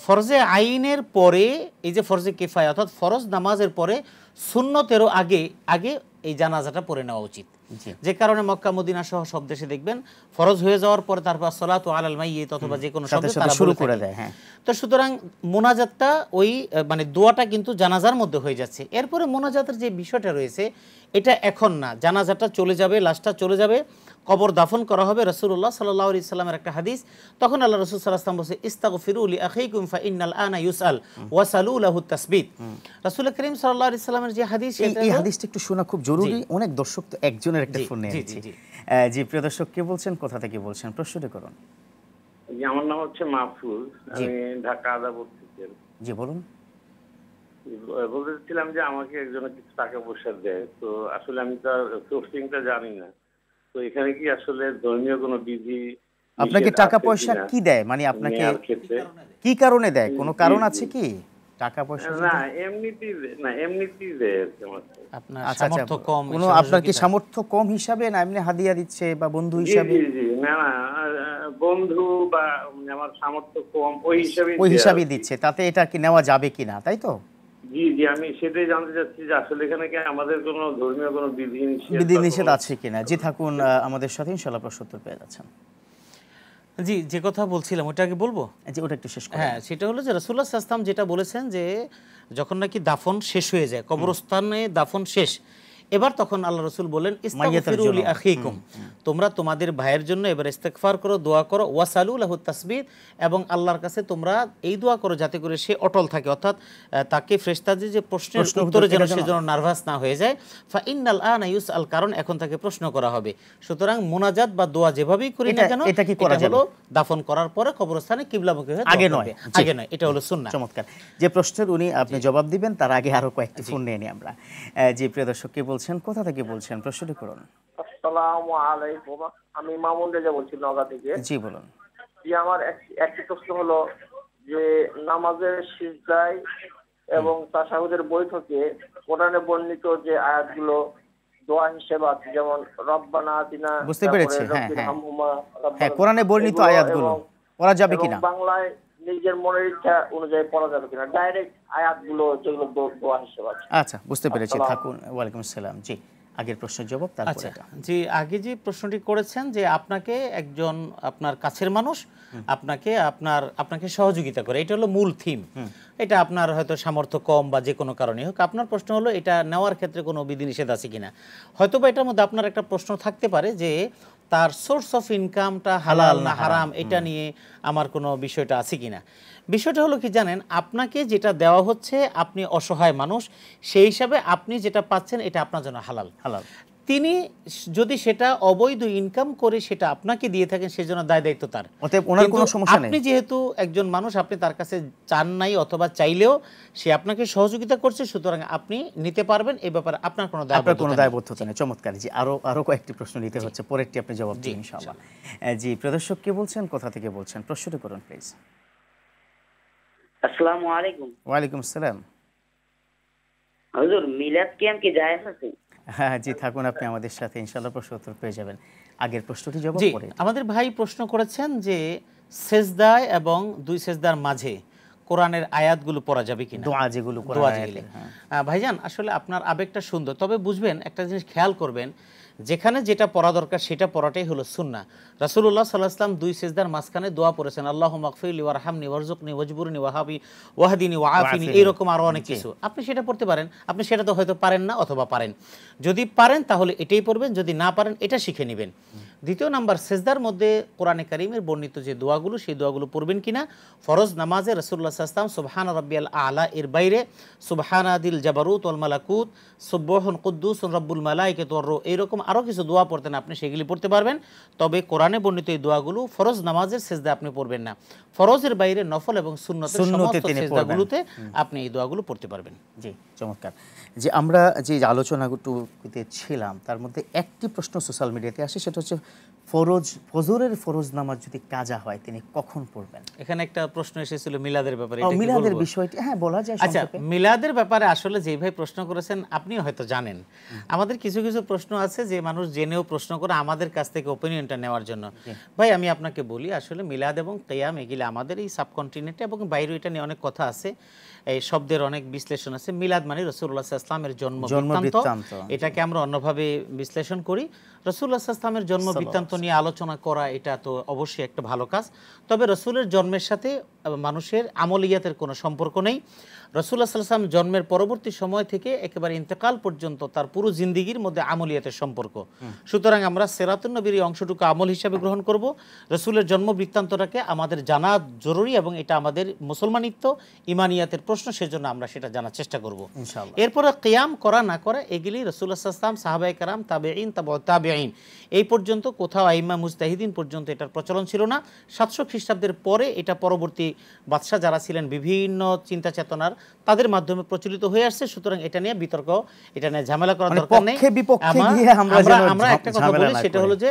ফরজে আইনের পরে, এই যে ফরজে কিফায়া অর্থাৎ ফরজ নামাজের পরে সুন্নতেরও আগে আগে এই জানাজাটা পড়ে নেওয়া উচিত। যে কারণে মক্কা মদিনা সহ সব দেশে দেখবেন ফরজ হয়ে যাওয়ার পরে তারপর সালাতু আলাল মাইয়িত অথবা যে কোনো শব্দ তারা শুরু করে দেয়। তো সুতরাং মোনাজাতটা ওই মানে দোয়াটা কিন্তু জানাজার মধ্যে হয়ে যাচ্ছে। এরপরে মোনাজাতের যে বিষয়টা রয়েছে, এটা এখন না, জানাজাটা চলে যাবে, লাশটা চলে যাবে, কবর দাফন করা হবে। রাসূলুল্লাহ সাল্লাল্লাহু আলাইহি সাল্লামের একটা হাদিস, তখন আল্লাহ রাসূল সাল্লাল্লাহু আলাইহি ওয়াসাল্লাম বলেছে, ইস্তাগফিরু লি আখিকুম ফা ইন্নাল আনা ইউসআল ওয়াসালু লাহু তাসবিত। রাসূল করিম সাল্লাল্লাহু আলাইহি সাল্লামের যে হাদিস, এই হাদিসটা একটু শোনা খুব জরুরি। অনেক দর্শক তো একজনের একটা ফোন নিয়ে নিচ্ছে। জি, প্রিয় দর্শক, কে বলছেন, কোথা থেকে বলছেন, প্রশ্নটি করুন। জি, আমার নাম হচ্ছে মাহফুজ, আমি ঢাকা আদাবর থেকে। জি বলুন। বলতেছিলাম যে আমাকে একজনে কিছু টাকা পয়সা দেয়, তো আসলে আমি তার সোর্সিংটা জানি না, তো এখানে কি আসলে ধর্মীয় কোনো বিধি? আপনাকে টাকা পয়সা কি দেয়, মানে আপনাকে কি কারণে দেয়, কোনো কারণ আছে কি টাকা পয়সা? না, এমনিতেই দেয় আমাকে। আপনার সামর্থ্য কম, কোনো আপনার কি সামর্থ্য কম হিসাবে, না এমনি হাদিয়া দিচ্ছে বা বন্ধু হিসাবে? জি, না বন্ধু বা আমার সামর্থ্য কম ওই হিসাবে দিচ্ছে। তাতে এটা কি নেওয়া যাবে কিনা, তাই তো? জি, আমি সেটাই জানতে চাচ্ছি যে আসলে এখানে কি আমাদের কোনো ধর্মীয় কোনো বিধি নিষেধ আছে কিনা। জি, থাকুন আমাদের সাথে, ইনশাআল্লাহ প্রশ্ন উত্তর পেয়ে যাচ্ছেন। জি, যে কথা বলছিলাম ওটাকে বলবো। জি, ওটা একটু শেষ করুন। হ্যাঁ, সেটা হলো যে রাসূলুল্লাহ সাল্লাল্লাহু আলাইহি ওয়াসাল্লাম যেটা বলেছেন, যে যখন নাকি দাফন শেষ হয়ে যায়, কবরস্থানে দাফন শেষ, এবার তখন আল্লাহ রাসূল বলেন, ইস্তাগফিরু লি আখিকুম, তোমরা তোমাদের ভাইয়ের জন্য এবার ইস্তিগফার করো, দোয়া করো, ওয়াসালু লাহু তাসবিত, এবং আল্লাহর কাছে তোমরা এই দোয়া করো যাতে করে সে অটল থাকে, অর্থাৎ তাকে ফেরেশতাদের যে প্রশ্নের উত্তরে যেন সে যেন নার্ভাস না হয়ে যায়। ফা ইন্নাল আনা ইউসআল, কারণ এখন তাকে প্রশ্ন করা হবে। সুতরাং মোনাজাত বা দোয়া যেভাবেই করি না কেন, এটা হলো দাফন করার পরে কবরস্থানে কিবলামুখী হয়ে, আগে নয়, এটা হলো সুন্নাহ। চমৎকার। যে প্রশ্নের উনি আপনি জবাব দিবেন তার আগে আরো কয়েকটি ফোন নিয়ে নিই আমরা। জি, প্রিয় দর্শক, কে বলছেন, কোথা থেকে বলছেন, প্রশ্নটি করুন। আসসালামু আলাইকুম, আমি মামুন রেজা বলছি নওগাঁ থেকে। জি বলুন। জি, আমার একটি প্রশ্ন হলো যে নামাজের সিজদায় এবং তাশাহুদের বৈঠকে কোরআনে বর্ণিত যে আয়াতগুলো দোয়া হিসেবে আছে, যেমন রব্বানা আতিনা, বুঝতে পেরেছি, হ্যাঁ, কোরআনে বর্ণিত আয়াতগুলো পড়া যাবে কিনা, বাংলায় নিজের মনের ইচ্ছা অনুযায়ী পড়া যাবে কিনা, ডাইরেক্ট আয়াতগুলো যেগুলো দোয়া হিসেবে আছে। আচ্ছা, বুঝতে পেরেছি, থাকুন। ওয়ালাইকুম আসসালাম। জি, আগের প্রশ্নের জবাব তারপরে। জি, আগে যে প্রশ্নটি করেছেন, যে আপনাকে একজন আপনার কাছের মানুষ আপনাকে সহযোগিতা করে, এটা হলো মূল থিম। এটা আপনার হয়তো সামর্থ্য কম বা যে কোনো কারণে হোক, আপনার প্রশ্ন হলো এটা নেওয়ার ক্ষেত্রে কোনো বিধিনিষেধ আছে কিনা। হয়তো বা এটার মধ্যে আপনার একটা প্রশ্ন থাকতে পারে যে তার সোর্স অফ ইনকামটা হালাল না হারাম, এটা নিয়ে আমার কোনো বিষয়টা আছে কিনা। বিষয়টা হলো কি জানেন, আপনাকে যেটা দেওয়া হচ্ছে, আপনি অসহায় মানুষ, সেই হিসাবে আপনি যেটা পাচ্ছেন এটা আপনার জন্য হালাল। তিনি যদি সেটা অবৈধ ইনকাম করে সেটা আপনাকে দিয়ে থাকেন, সেজন্য দায় দায়িত্ব তার। অতএব ওনার কোনো সমস্যা নেই। আপনি যেহেতু একজন মানুষ, আপনি তার কাছে চান নাই অথবা চাইলেও সে আপনাকে সহযোগিতা করছে, সুতরাং আপনি নিতে পারবেন, এই ব্যাপারে আপনার কোনো দায়বদ্ধতা নেই। চমৎকার। জি, আরো কয়েকটি প্রশ্ন নিতে হচ্ছে, পরেরটি আপনি জবাব দিন ইনশাআল্লাহ। জি, প্রদর্শক কে বলছেন, কোথা থেকে বলছেন, প্রশ্নটি করুন প্লিজ। আসসালামু আলাইকুম। ওয়ালাইকুম আসসালাম। হুজুর, মিলাদ কিয়াম কি জায়েজ আছে? হ্যাঁ জি, থাকুন আপনি আমাদের সাথে, ইনশাআল্লাহ প্রশ্ন উত্তর পেয়ে যাবেন। আগের প্রশ্নটি জবাব জি, করে আমাদের ভাই প্রশ্ন করেছেন যে সেজদায় এবং দুই সেজদার মাঝে কোরআনের আয়াতগুলো পড়া যাবে কিনা, দোয়া যেগুলো করা দোয়া হয়। যেগুলো। ভাইজান, আসলে আপনার আবেগটা সুন্দর, তবে বুঝবেন একটা জিনিস খেয়াল করবেন, যেখানে যেটা পড়া দরকার সেটা পড়াটাই হলো সুন্নাহ। রাসূলুল্লাহ সাল্লাল্লাহু আলাইহি ওয়াসাল্লাম দুই সিজদার মাঝখানে দোয়া পড়েছেন, আল্লাহুম্মা গফিরলি ওয়ারহামনি ওয়ারযুকনি ওয়াজবুরনি ওয়াহাবি ওয়াহদিনি ওয়াআফিনি, এইরকম আরো অনেক কিছু আপনি সেটা পড়তে পারেন। আপনি সেটা তো হয়তো পারেন না, অথবা পারেন। যদি পারেন তাহলে এটাই পড়বেন, যদি না পারেন এটা শিখে নেবেন। দ্বিতীয় নাম্বার, সেজদার মধ্যে কোরআনে কারীমের বর্ণিত যে দোয়াগুলো, সেই দোয়াগুলো পড়বেন কিনা। ফরজ নামাজে রাসূলুল্লাহ সাল্লাল্লাহু আলাইহি ওয়াসাল্লাম সুবহান রাব্বিয়াল আলা এর বাইরে সুবহানাদিল জাবারুত ওয়াল মালাকুত সুবহান কুদ্দুসুন রাব্বুল মালাইকাতু ওয়ার রূহ, এইরকম আরো কিছু দোয়া পড়তেন, আপনি সেগুলি পড়তে পারবেন। তবে কোরআনে বর্ণিত এই দোয়াগুলো ফরজ নামাজের সেজদা আপনি পড়বেন না। ফরজের বাইরে নফল এবং সুন্নতের সমস্ত সেজদাগুলোতে আপনি এই দোয়াগুলো পড়তে পারবেন। জি, চমৎকার। যে আমরা যে আলোচনাটুকুতে ছিলাম তার মধ্যে একটি প্রশ্ন সোশ্যাল মিডিয়াতে আসে, সেটা হচ্ছে ফজরের ফরজ নামাজ যদি কাজা হয় তিনি কখন পড়বেন? এখানে একটা প্রশ্ন এসেছিল মিলাদের ব্যাপারে, মিলাদের বিষয়টি হ্যাঁ বলা যায়। আচ্ছা, মিলাদের ব্যাপারে আসলে যে ভাই প্রশ্ন করেছেন আপনিও হয়তো জানেন, আমাদের কিছু কিছু প্রশ্ন আছে যে মানুষ জেনেও প্রশ্ন করে আমাদের কাছ থেকে ওপিনিয়নটা নেওয়ার জন্য। ভাই আমি আপনাকে বলি, আসলে মিলাদ এবং কিয়াম এগুলো আমাদের এই সাবকন্টিনেন্টে এবং বাইরে এটা নিয়ে অনেক কথা আছে, এই শব্দের অনেক বিশ্লেষণ আছে। মিলাদ মানে রাসূলুল্লাহ সাল্লাল্লাহু আলাইহি ওয়াসাল্লামের জন্ম বৃত্তান্ত, এটাকে আমরা অন্যভাবে বিশ্লেষণ করি। রাসূলুল্লাহ সাল্লাল্লাহু আলাইহি ওয়াসাল্লামের জন্ম বৃত্তান্ত নিয়ে আলোচনা করা এটা তো অবশ্যই একটা ভালো কাজ। তবে রাসূলের জন্মের সাথে মানুষের আমলিয়াতের কোনো সম্পর্ক নেই। রাসূলুল্লাহ সাল্লাল্লাহু আলাইহি ওয়াসাল্লাম জন্মের পরবর্তী সময় থেকে একেবারে ইন্তেকাল পর্যন্ত তার পুরো জিন্দেগির মধ্যে আমলিয়াতের সম্পর্ক। সুতরাং আমরা সিরাতুন নবীর এই অংশটুকু আমল হিসাবে গ্রহণ করব। রাসূলের জন্ম বৃত্তান্তটাকে আমাদের জানা জরুরি এবং এটা আমাদের মুসলমানিত্ব ইমানিয়াতের প্রশ্ন, সেজন্য আমরা সেটা জানার চেষ্টা করব ইনশাআল্লাহ। এরপরে কিয়াম করা না করা এগুলি রাসূলুল্লাহ সাল্লাল্লাহু আলাইহি ওয়াসাল্লাম, সাহাবায়ে কেরাম, তাবেঈন, তাবেউত তাবেঈন এই পর্যন্ত কোথাও আইম্মা মুজতাহিদিন পর্যন্ত এটার প্রচলন ছিল না। 700 খ্রিস্টাব্দের পরে এটা পরবর্তী বাদশা যারা ছিলেন বিভিন্ন চিন্তা চেতনার, তাদের মাধ্যমে প্রচলিত হয়ে আসছে। সুতরাং এটা নিয়ে বিতর্ক, এটা নিয়ে ঝামেলা করার দরকার নেই। আমরা একটা কথা বলি, সেটা হলো যে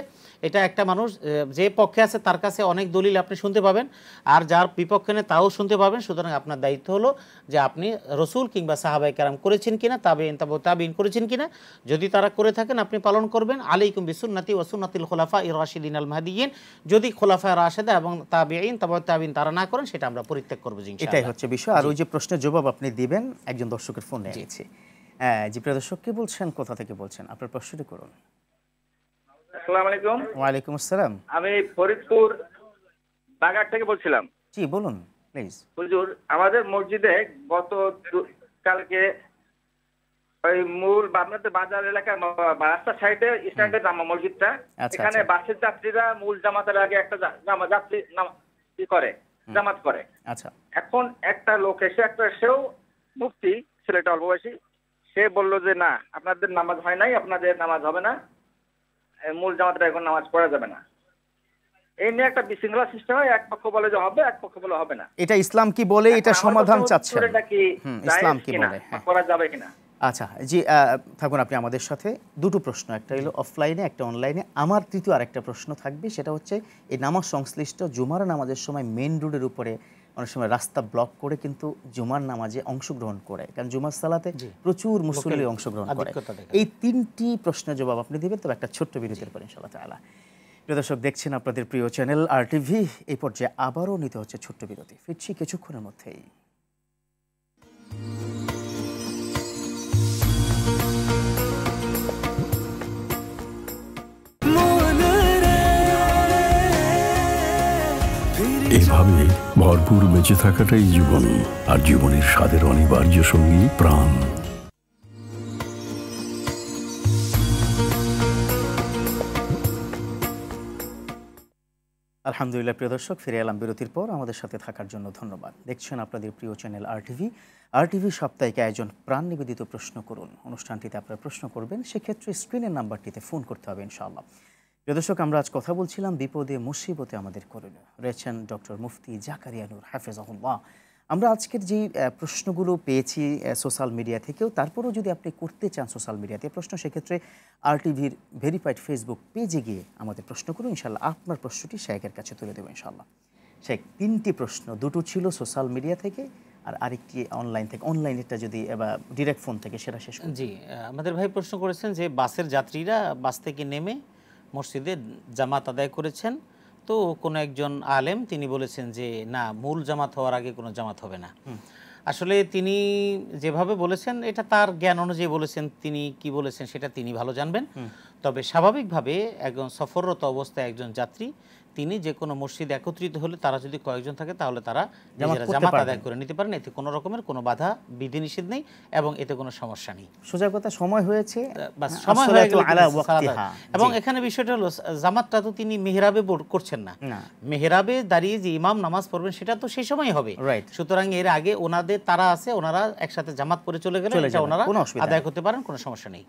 এটা একটা মানুষ যে পক্ষে আছে তার কাছে অনেক দলিল আপনি শুনতে পাবেন, আর যার বিপক্ষে নেই তাও শুনতে পাবেন। সুতরাং আপনার দায়িত্ব হলো যে আপনি রাসূল কিংবা সাহাবায়ে কেরাম করেছেন কিনা, তাবেঈন, তাবেউত তাবেঈন করেছেন কিনা, যদি তারা করে থাকেন আপনি পালন করবেন। আলাইকুম বিসুন্নতি ওয়া সুন্নাতিল খুলাফায়ে রাশিদিন আল মাহদিয়িন, যদি খুলাফায়ে রাশিদা এবং তাবেঈন, তাবেউত তাবেঈন তারা না করেন সেটা আমরা পরিত্যাগ করব ইনশাআল্লাহ। এটাই হচ্ছে বিষয়। আর ওই যে প্রশ্নের জবাব আপনি দিবেন, একজন দর্শকের ফোন নিয়েছি। জি, প্রিয় দর্শক কে বলছেন, কোথা থেকে বলছেন, আপনার প্রশ্নটি করুন। আসসালামু আলাইকুম। ওয়ালাইকুম আসসালাম। আমি ফরিদপুর বাগার থেকে বলছিলাম। জি বলুন প্লিজ। হুজুর, আমাদের মসজিদে গত কালকে ওই মূল আপনাদের বাজার এলাকার রাস্তার সাইডে স্ট্যান্ডের মসজিদটা, এখানে বাসের যাত্রীরা মূল জামাতের আগে একটা যাত্রী জামাত করে। আচ্ছা, এখন একটা লোক এসে সেও মুফতি, ছেলেটা অল্প বয়সী, সে বললো যে না, আপনাদের নামাজ হয় নাই, আপনাদের নামাজ হবে না, মূল জামাতটা এখন নামাজ পড়া যাবে না। এই নিয়ে একটা বিশৃঙ্খলা সৃষ্টি হয়, এক পক্ষ বলে যে হবে, এক পক্ষ বলে হবে না। এটা ইসলাম কি বলে, এটা সমাধান চাচ্ছেন? এটা কি ইসলাম কি বলে করা যাবে কিনা? আচ্ছা জি, থাকুন আপনি আমাদের সাথে। দুটো প্রশ্ন, একটা হলো অফলাইনে, একটা অনলাইনে। আমার তৃতীয় আরেকটা প্রশ্ন থাকবে, সেটা হচ্ছে এই নামাজ সংশ্লিষ্ট জুমার নামাজের সময় মেন রোডের উপরে অনেক সময় রাস্তা ব্লক করে কিন্তু জুমার নামাজে অংশগ্রহণ করে, কারণ জুমার সালাতে প্রচুর মুসল্লি অংশগ্রহণ করে। এই তিনটি প্রশ্নের জবাব আপনি দিবেন, তবে একটা ছোট্ট বিরতির পর ইনশাআল্লাহ তাআলা। প্রিয় দর্শক, দেখছেন আপনাদের প্রিয় চ্যানেল RTV। এই পর্যায়ে আবারও নিতে হচ্ছে ছোট্ট বিরতি, ফিরছি কিছুক্ষণের মধ্যেই। এভাবে ভরপুর বেঁচে থাকাটাই জীবন, আর জীবনের স্বাদের অনিবার্য সঙ্গী প্রাণ। আলহামদুলিল্লাহ প্রিয় দর্শক, ফিরে এলাম বিরতির পর। আমাদের সাথে থাকার জন্য ধন্যবাদ। দেখছেন আপনাদের প্রিয় চ্যানেল আর টিভি সাপ্তাহিক আয়োজন প্রাণ নিবেদিত প্রশ্ন করুন। অনুষ্ঠানটিতে আপনারা প্রশ্ন করবেন, সেক্ষেত্রে স্ক্রিনের নাম্বারটিতে ফোন করতে হবে ইনশাআল্লাহ। প্রিয় দর্শক, আমরা আজ কথা বলছিলাম বিপদে মুসিবতে আমাদের করণীয়। রয়েছেন ডক্টর মুফতি জাকারিয়া নূর হাফেজাহুল্লাহ। আমরা আজকের যে প্রশ্নগুলো পেয়েছি সোশ্যাল মিডিয়া থেকেও, তারপরেও যদি আপনি করতে চান সোশ্যাল মিডিয়াতে প্রশ্ন, সেক্ষেত্রে আর.টিভির ভেরিফাইড ফেসবুক পেজে গিয়ে আমাদের প্রশ্ন করুন। ইনশাআল্লাহ আপনার প্রশ্নটি শেখের কাছে তুলে দেবো ইনশাআল্লাহ। শেখ, 3টি প্রশ্ন, 2টো ছিল সোশ্যাল মিডিয়া থেকে আর আরেকটি অনলাইন থেকে। অনলাইনেরটা যদি ডিরেক্ট ফোন থেকে সেটা শেষ করুন। জি, আমাদের ভাই প্রশ্ন করেছেন যে বাসের যাত্রীরা বাস থেকে নেমে মসজিদে জামাত আদায় করেছেন, তো কোনো একজন আলেম তিনি বলেছেন যে না, মূল জামাত হওয়ার আগে কোনো জামাত হবে না। আসলে তিনি যেভাবে বলেছেন এটা তার জ্ঞান অনুযায়ী বলেছেন, তিনি কি বলেছেন সেটা তিনি ভালো জানবেন। তবে স্বাভাবিকভাবে একজন সফররত অবস্থায় একজন যাত্রী তিনি যে কোনো মসজিদে একত্রিত হলে তারা যদি কয়েকজন থাকে তাহলে তারা নিজেরা জামাত আদায় করে নিতে পারেন। এতে কোনো রকমের কোনো বাধা বিধিনিষেধ নেই এবং এতে কোনো সমস্যা নেই। সোজা কথা, সময় হয়েছে, সময় হয়ে গেলে। এবং এখানে বিষয়টা হলো জামাতটা তো তিনি মেহরাবে করছেন না, মেহরাবে দাঁড়িয়ে যে ইমাম নামাজ পড়বেন সেটা তো সেই সময় হবে। সুতরাং এর আগে ওনাদের তারা আছে, ওনারা একসাথে জামাত পড়ে চলে গেলে ওনারা আদায় করতে পারেন, কোনো সমস্যা নেই।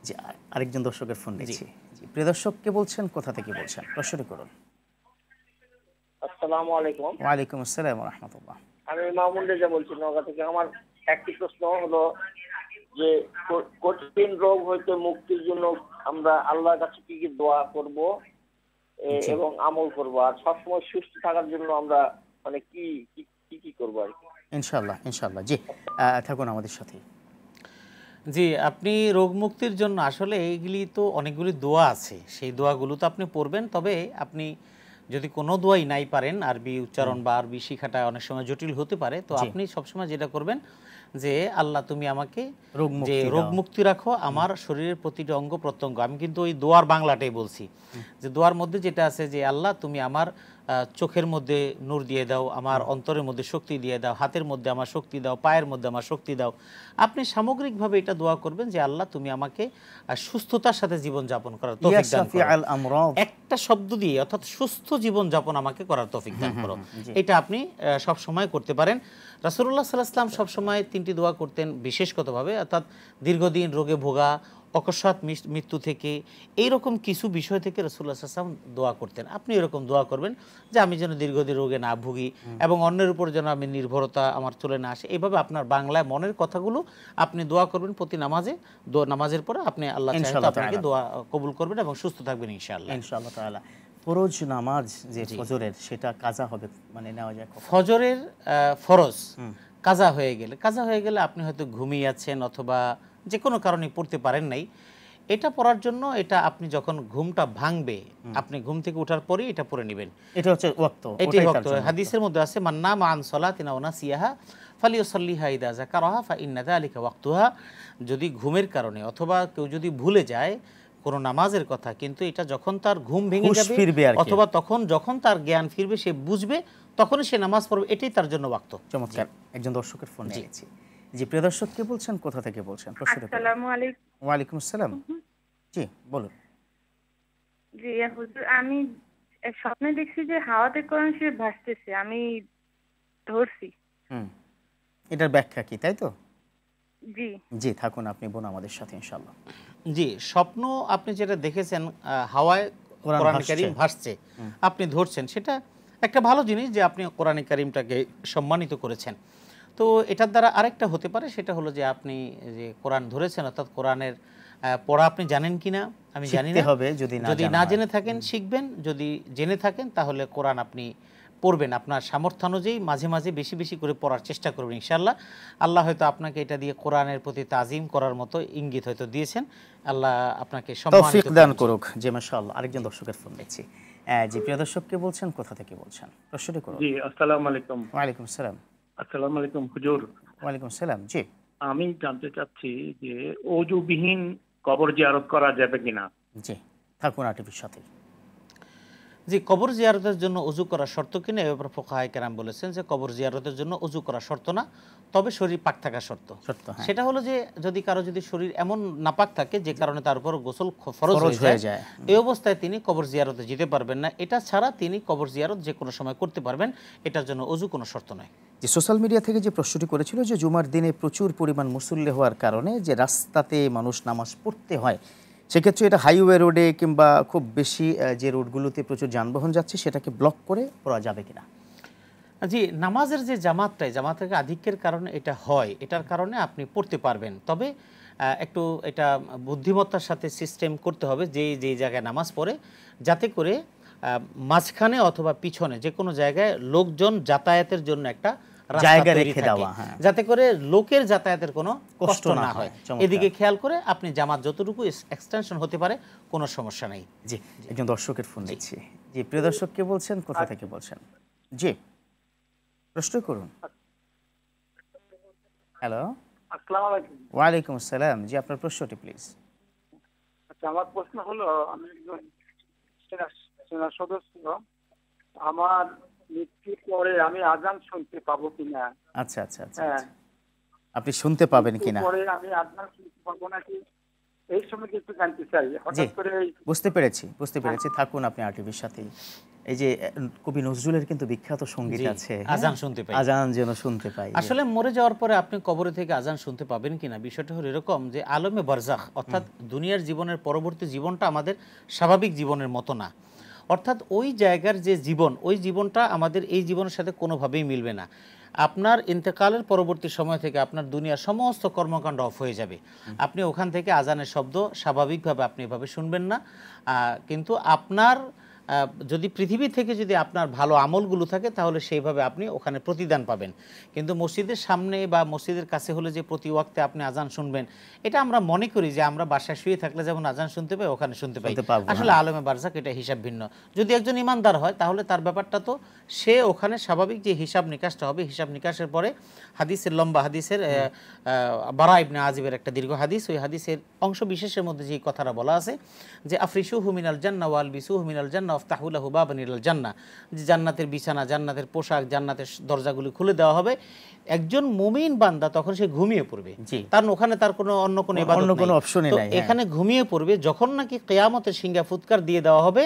আরেকজন দর্শকের ফোন নিচ্ছি। প্রিয় দর্শক, কে বলছেন, কোথা থেকে বলছেন, প্রশ্নটি করুন। আসসালামু আলাইকুম। ওয়ালাইকুম আসসালাম ওয়া রাহমাতুল্লাহ। আমি মামুন রেজা বলছি নওগাঁ থেকে। আমার একটি প্রশ্ন হলো যে কঠিন রোগ হইতে মুক্তির জন্য আমরা আল্লাহর কাছে কি কি দোয়া করব এবং আমল করব, আর সবসময় সুস্থ থাকার জন্য আমরা মানে কি কি করব আর কি? ইনশাআল্লাহ ইনশাআল্লাহ। জি, থাকুন আমাদের সাথে। জি, আপনি রোগ মুক্তির জন্য আসলে এইগুলি তো অনেকগুলি দোয়া আছে, সেই দোয়াগুলো তো আপনি পড়বেন। তবে আপনি যদি কোনো দোয়াই নাই পারেন, আরবি উচ্চারণ বা আরবি শিখাটা অনেক সময় জটিল হতে পারে, তো আপনি সবসময় যেটা করবেন যে আল্লাহ তুমি আমাকে যে রোগ মুক্তি রাখো, আমার শরীরের প্রতিটি অঙ্গ প্রত্যঙ্গ। আমি কিন্তু ওই দোয়ার বাংলাটাই বলছি, যে দোয়ার মধ্যে যেটা আছে যে আল্লাহ তুমি আমার চোখের মধ্যে নূর দিয়ে দাও, আমার অন্তরের মধ্যে শক্তি দিয়ে দাও, হাতের মধ্যে আমার শক্তি দাও, পায়ের মধ্যে আমার শক্তি দাও। আপনি সামগ্রিকভাবে এটা দোয়া করবেন যে আল্লাহ তুমি আমাকে সুস্থতার সাথে জীবন যাপন করার তৌফিক দান করো। একটা শব্দ দিয়ে, অর্থাৎ সুস্থ জীবন যাপন আমাকে করার তৌফিক দান করো। এটা আপনি সব সময় করতে পারেন। রাসূলুল্লাহ সাল্লাল্লাহু আলাইহি ওয়াসাল্লাম সব সময় 3টি দোয়া করতেন বিশেষগতভাবে, অর্থাৎ দীর্ঘদিন রোগে ভোগা, অকস্মাৎ মৃত্যু থেকে, এইরকম কিছু বিষয় থেকে রাসূলুল্লাহ সাল্লাল্লাহু আলাইহি ওয়াসাল্লাম দোয়া করতেন। আপনি এরকম দোয়া করবেন যে আমি যেন দীর্ঘদিন রোগে না ভুগি এবং অন্যের উপর যেন আমি নির্ভরতা আমার চলে না আসে। এইভাবে আপনার বাংলায় মনের কথাগুলো আপনি দোয়া করবেন প্রতি নামাজে। নামাজের পরে আপনি আল্লাহ চাইলে আপনাকে দোয়া কবুল করবেন এবং সুস্থ থাকবেন ইনশাআল্লাহ। ইনশাআল্লাহ তাআলা। ফরজ নামাজ যে ফজরের, সেটা কাজা হবে, মানে নেওয়া যায় কখন? ফজরের ফরজ কাজা হয়ে গেলে আপনি হয়তো ঘুমিয়ে আছেন অথবা যে কোনো কারণে পড়তে পারেন নাই, এটা পড়ার জন্য এটা আপনি যখন ঘুমটা ভাঙবে, আপনি ঘুম থেকে ওঠার পরে এটা পড়ে নেবেন। এটা হচ্ছে ওয়াক্ত, এটাই ওয়াক্ত। হাদিসের মধ্যে আছে মান নামা আন সালাতিন আও নাসিয়াহা ফালিয়ুসাল্লিহা ইযা যাকারাহা ফা ইন্না যালিকা ওয়াক্তুহা। যদি ঘুমের কারণে অথবা কেউ যদি ভুলে যায় কোনো নামাজের কথা, কিন্তু এটা যখন তার ঘুম ভেঙে যাবে অথবা তখন যখন তার জ্ঞান ফিরবে, সে বুঝবে, তখনই সে নামাজ পড়বে, এটাই তার জন্য ওয়াক্ত। চমৎকার। একজন দর্শকের ফোন নিয়েছি। জি, প্রিয় দর্শক, কে বলছেন, কোথা থেকে বলছেন? আসসালামু আলাইকুম। ওয়ালাইকুম আসসালাম। জি, বলুন। জি হুজুর, আমি স্বপ্নে দেখছি যে হাওয়াতে কোরআন শরীফ ভাসতেছে, আমি ধরছি। এটার ব্যাখ্যা কি, তাই তো? জি জি, থাকুন আপনি বোন আমাদের সাথে ইনশাআল্লাহ। জি, স্বপ্ন আপনি যেটা দেখেছেন হাওয়ায় কোরআন কারীম ভাসছে, আপনি ধরছেন, সেটা একটা ভালো জিনিস যে আপনি কোরআন কারীমটাকে সম্মানিত করেছেন। তো এটার দ্বারা আরেকটা হতে পারে, সেটা হলো যে আপনি যে কোরআন ধরেছেন, অর্থাৎ কোরআনের পড়া আপনি জানেন কিনা আমি জানি না, যদি না জেনে থাকেন শিখবেন, যদি জেনে থাকেন তাহলে কোরআন আপনি পড়বেন আপনার সামর্থ্য অনুযায়ী, মাঝে মাঝে বেশি বেশি করে পড়ার চেষ্টা করবেন ইনশাআল্লাহ। আল্লাহ হয়তো আপনাকে এটা দিয়ে কোরআনের প্রতি তাজিম করার মতো ইঙ্গিত হয়তো দিয়েছেন। আল্লাহ আপনাকে তৌফিক দান করুক। জি, মাশাআল্লাহ। আরেকজন দর্শকের ফোন নিচ্ছি। জি, প্রিয় দর্শক, কে বলছেন, কোথা থেকে বলছেন, প্রশ্নটি করুন। জি, আসসালামু আলাইকুম। ওয়ালাইকুম আসসালাম। আসসালামু আলাইকুম হুজুর। ওয়ালাইকুম আসসালাম। জি, আমি জানতে চাচ্ছি যে ওযুবিহীন কবর জিয়ারত করা যাবে কিনা? জি, থাকুন আরটিভির সাথে। জি, কবর জিয়ারতের জন্য অজু করা শর্ত কিনা এ ব্যাপারে ফুকাহায়ে কেরাম বলেছেন যে কবর জিয়ারতের জন্য অজু করা শর্ত না, তবে শরীর পাক থাকা শর্ত। সেটা হলো যে যদি কারো যদি শরীর এমন নাপাক থাকে যে কারণে তার উপর গোসল ফরজ হয়ে যায়, এই অবস্থায় তিনি কবর জিয়ারতে যেতে পারবেন না। এটা ছাড়া তিনি কবর জিয়ারত যে কোনো সময় করতে পারবেন, এটার জন্য অজু কোনো শর্ত নয়। যে সোশ্যাল মিডিয়া থেকে যে প্রশ্নটি করেছিল যে জুমার দিনে প্রচুর পরিমাণ মুসল্লি হওয়ার কারণে যে রাস্তাতে মানুষ নামাজ পড়তে হয়, সেক্ষেত্রে এটা হাইওয়ে রোডে কিংবা খুব বেশি যে রোডগুলোতে প্রচুর যানবাহন যাচ্ছে সেটাকে ব্লক করে পড়া যাবে কিনা? জি, নামাজের যে জামাতের আধিক্যের কারণে এটা হয়, এটার কারণে আপনি পড়তে পারবেন, তবে একটু এটা বুদ্ধিমত্তার সাথে সিস্টেম করতে হবে যে জায়গায় নামাজ পড়ে, যাতে করে মাঝখানে অথবা পিছনে যে কোনো জায়গায় লোকজন যাতায়াতের জন্য একটা জায়গা রেখে দেওয়া, যাতে করে লোকের যাতায়াতের কোনো কষ্ট না হয়। এদিকে খেয়াল করে আপনি জামাত যতটুকু এক্সটেনশন হতে পারে কোনো সমস্যা নেই। জি, একজন দর্শকের ফোন দিচ্ছি। জি, প্রিয় দর্শক, কে বলছেন, কোথা থেকে বলছেন? জি, প্রশ্ন করুন। হ্যালো, আসসালামু আলাইকুম। ওয়ালাইকুম আসসালাম। জি, আপনার প্রশ্নটি প্লিজ। আচ্ছা, আমার প্রশ্ন হলো, আমি একজন সেনা সদস্য, আমার মৃত্যুর পরে আমি আজান শুনতে পাবো কিনা? আচ্ছা আচ্ছা আচ্ছা, আপনি শুনতে পাবেন কিনা? পরে আমি আজান শুনতে পাবো নাকি, এই সময় একটু জানতে চাই। হঠাৎ করে বুঝতে পেরেছি। থাকুন আপনি আরটিভির সাথেই। এই যে কবি নজরুলের কিন্তু বিখ্যাত সঙ্গীত আছে, আজান শুনতে পাই, আজান যেন শুনতে পাই। আসলে মরে যাওয়ার পরে আপনি কবরে থেকে আজান শুনতে পাবেন কিনা, বিষয়টা হলো এরকম যে আলমে বারজাখ অর্থাৎ দুনিয়ার জীবনের পরবর্তী জীবনটা আমাদের স্বাভাবিক জীবনের মতো না, অর্থাৎ ওই জায়গার যে জীবন, ওই জীবনটা আমাদের এই জীবনের সাথে কোনোভাবেই মিলবে না। আপনার ইন্তেকালের পরবর্তী সময় থেকে আপনার দুনিয়ার সমস্ত কর্মকাণ্ড অফ হয়ে যাবে। আপনি ওখান থেকে আজানের শব্দ স্বাভাবিকভাবে আপনি এভাবে শুনবেন না, কিন্তু আপনার যদি পৃথিবী থেকে যদি আপনার ভালো আমলগুলো থাকে তাহলে সেইভাবে আপনি ওখানে প্রতিদান পাবেন। কিন্তু মসজিদের সামনে বা মসজিদের কাছে হলে যে প্রতি ওয়াক্তে আপনি আজান শুনবেন, এটা আমরা মনে করি যে আমরা বাসায় শুয়ে থাকলে যেমন আজান শুনতে পাই ওখানে শুনতে পাই, আসলে আলমে বারজাক এটা হিসাব ভিন্ন। যদি একজন ইমানদার হয় তাহলে তার ব্যাপারটা তো সে ওখানে স্বাভাবিক যে হিসাব নিকাশটা হবে, হিসাব নিকাশের পরে হাদিসের লম্বা হাদিসের বারা ইবনে আজিবের একটা দীর্ঘ হাদিস, ওই হাদিসের অংশ বিশেষের মধ্যে যে কথাটা বলা আছে যে আফরিশুহু মিনাল জান্নাহ ওয়া আলবিসুহু মিনাল জান্নাহ ওয়াফতাহু লাহু বাবান ইলাল জান্নাহ, যে জান্নাতের বিছানা, জান্নাতের পোশাক, জান্নাতের দরজাগুলি খুলে দেওয়া হবে। একজন মুমিন বান্দা তখন সে ঘুমিয়ে পড়বে, কারণ ওখানে তার অন্য কোনো ইবাদত নেই, এখানে ঘুমিয়ে পড়বে। যখন নাকি কিয়ামতের সিংহা ফুৎকার দিয়ে দেওয়া হবে,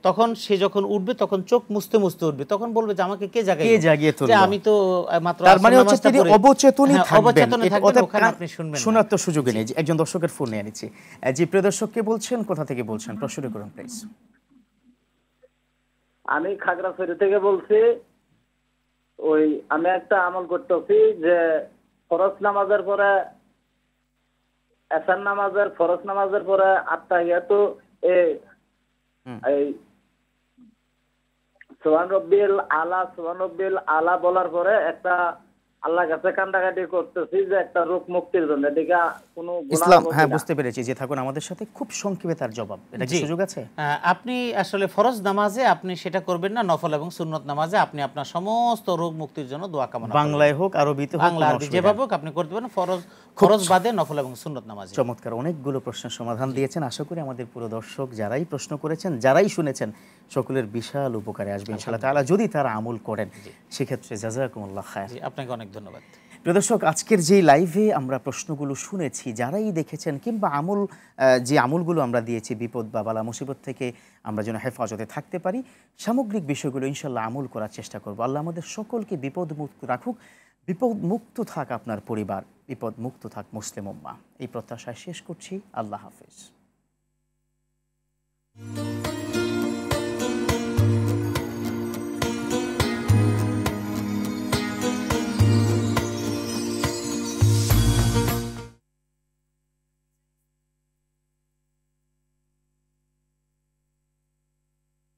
তখন সে যখন উঠবে তখন চোখ মুছতে মুছতে উঠবে, তখন বলবে যে আমাকে কে জাগিয়ে তুললো, আমি তো মাত্র তার মানে হচ্ছে তিনি অবচেতনই থাকবেন, ওখানে আপনি শুনবেন না, শোনার তো সুযোগ নেই। একজন দর্শকের ফোন নিয়ে নিচ্ছি। জি, প্রিয় দর্শক, কে বলছেন, কোথা থেকে বলছেন, প্রশ্ন করুন প্লিজ। আমি খাগড়াছড়ি থেকে বলছি। ওই আমি একটা আমল করতেছি যে ফরজ নামাজের পরে, এশার নামাজের ফরজ নামাজের পরে আত্তাহিয়াতু এই সুবহান রাব্বিল আলা বলার পরে একটা আল্লাহর কাছে কান্দাকাটি করতেছি যে একটা রোগ মুক্তির জন্য। এটা কোনো ইসলাম, হ্যাঁ বুঝতে পেরেছি। যে থাকুন আমাদের সাথে, খুব সংক্ষেপে তার জবাব, এটা কি সুযোগ আছে? আপনি আসলে ফরজ নামাজে আপনি সেটা করবেন না, নফল এবং সুন্নত নামাজে আপনি আপনার সমস্ত রোগ মুক্তির জন্য দোয়া কামনা, বাংলায় হোক আরবিতে হোক, বাংলা আরবি যেভাবে হোক আপনি করতে পারেন, ফরজ বাদে নফল এবং সুন্নত নামাজে। চমৎকার, অনেকগুলো প্রশ্নের সমাধান দিয়েছেন। আশা করি আমাদের পুরো দর্শক যারাই প্রশ্ন করেছেন, যারাই শুনেছেন, সকলের বিশাল উপকারে আসবে ইনশাআল্লাহ তাআলা, যদি তারা আমল করেন। সেক্ষেত্রে জাযাকুমুল্লাহ খায়র। আপনাকে অনেক ধন্যবাদ। প্রিয় দর্শক, আজকের যে লাইভে আমরা প্রশ্নগুলো শুনেছি, যারাই দেখেছেন কিংবা যে আমলগুলো আমরা দিয়েছি, বিপদ বা বালা মুসিবত থেকে আমরা যেন হেফাজতে থাকতে পারি, সামগ্রিক বিষয়গুলো ইনশাআল্লাহ আমল করার চেষ্টা করব। আল্লাহ আমাদের সকলকে বিপদ মুক্ত রাখুক, বিপদ মুক্ত থাক আপনার পরিবার, বিপদ মুক্ত থাক মুসলিম উম্মাহ। এই প্রত্যাশায় শেষ করছি। আল্লাহ হাফেজ।